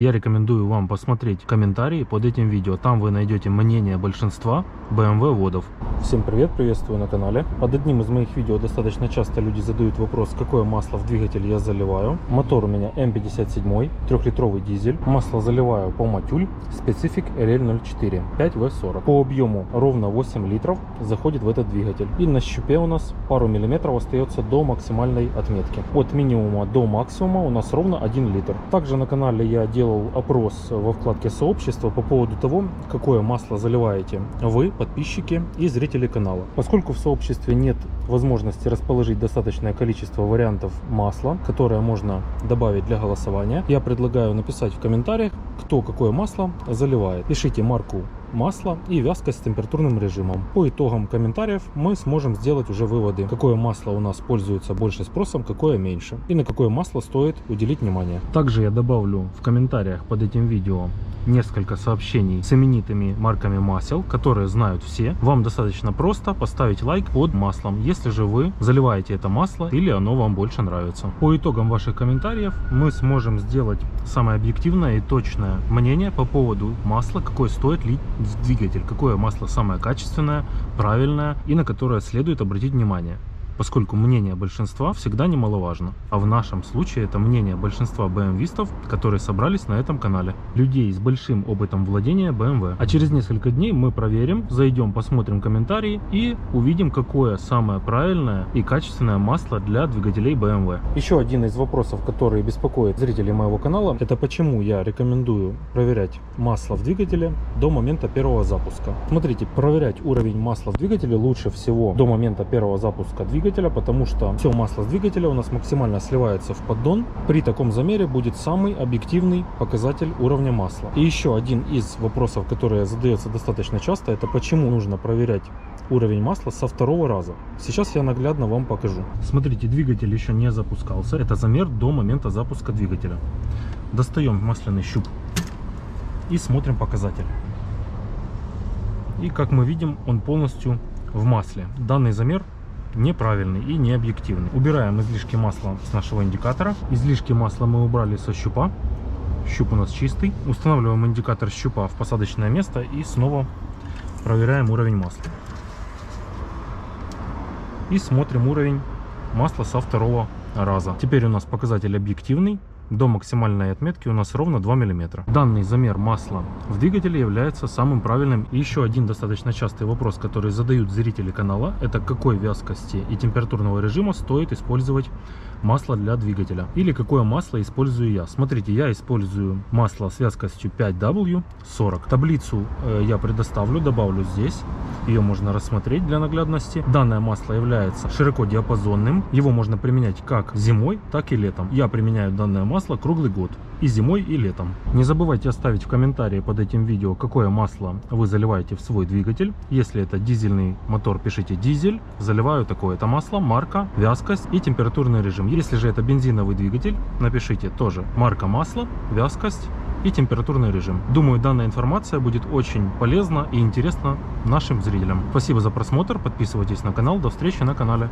Я рекомендую вам посмотреть комментарии под этим видео. Там вы найдете мнение большинства BMW водов. Всем привет, приветствую на канале. Под одним из моих видео достаточно часто люди задают вопрос, какое масло в двигатель я заливаю. Мотор у меня М57, 3-литровый дизель. Масло заливаю по Матюль Specific LL04 5W40. По объему ровно 8 литров заходит в этот двигатель. И на щупе у нас пару миллиметров остается до максимальной отметки. От минимума до максимума у нас ровно 1 литр. Также на канале я делал опрос во вкладке сообщества по поводу того, какое масло заливаете вы, подписчики и зрители канала. Поскольку в сообществе нет возможности расположить достаточное количество вариантов масла, которое можно добавить для голосования, я предлагаю написать в комментариях, кто какое масло заливает. Пишите марку масла и вязкость с температурным режимом. По итогам комментариев мы сможем сделать уже выводы, какое масло у нас пользуется больше спросом, какое меньше, и на какое масло стоит уделить внимание. Также я добавлю в комментариях под этим видео несколько сообщений с именитыми марками масел, которые знают все. Вам достаточно просто поставить лайк под маслом, если же вы заливаете это масло или оно вам больше нравится. По итогам ваших комментариев мы сможем сделать самое объективное и точное мнение по поводу масла, какой стоит лить двигатель, какое масло самое качественное, правильное и на которое следует обратить внимание. Поскольку мнение большинства всегда немаловажно. А в нашем случае это мнение большинства BMW-вистов, которые собрались на этом канале. Людей с большим опытом владения BMW. А через несколько дней мы проверим, зайдем, посмотрим комментарии и увидим, какое самое правильное и качественное масло для двигателей BMW. Еще один из вопросов, который беспокоит зрителей моего канала, это почему я рекомендую проверять масло в двигателе до момента первого запуска. Смотрите, проверять уровень масла в двигателе лучше всего до момента первого запуска двигателя, потому что все масло с двигателя у нас максимально сливается в поддон. При таком замере будет самый объективный показатель уровня масла. И еще один из вопросов, который задается достаточно часто, это почему нужно проверять уровень масла со второго раза. Сейчас я наглядно вам покажу. Смотрите, двигатель еще не запускался. Это замер до момента запуска двигателя. Достаем масляный щуп и смотрим показатель. И как мы видим, он полностью в масле. Данный замер неправильный и не объективный. Убираем излишки масла с нашего индикатора. Излишки масла мы убрали со щупа. Щуп у нас чистый. Устанавливаем индикатор щупа в посадочное место и снова проверяем уровень масла. И смотрим уровень масла со второго раза. Теперь у нас показатель объективный. До максимальной отметки у нас ровно 2 мм. Данный замер масла в двигателе является самым правильным. И еще один достаточно частый вопрос, который задают зрители канала, это какой вязкости и температурного режима стоит использовать масло для двигателя. Или какое масло использую я. Смотрите, я использую масло с вязкостью 5W40. Таблицу я предоставлю, добавлю здесь. Ее можно рассмотреть для наглядности. Данное масло является широкодиапазонным. Его можно применять как зимой, так и летом. Я применяю данное масло круглый год. И зимой, и летом. Не забывайте оставить в комментарии под этим видео, какое масло вы заливаете в свой двигатель. Если это дизельный мотор, пишите дизель. Заливаю такое-то масло, марка, вязкость и температурный режим. Если же это бензиновый двигатель, напишите тоже марка масла, вязкость и температурный режим. Думаю, данная информация будет очень полезна и интересна нашим зрителям. Спасибо за просмотр, подписывайтесь на канал, до встречи на канале.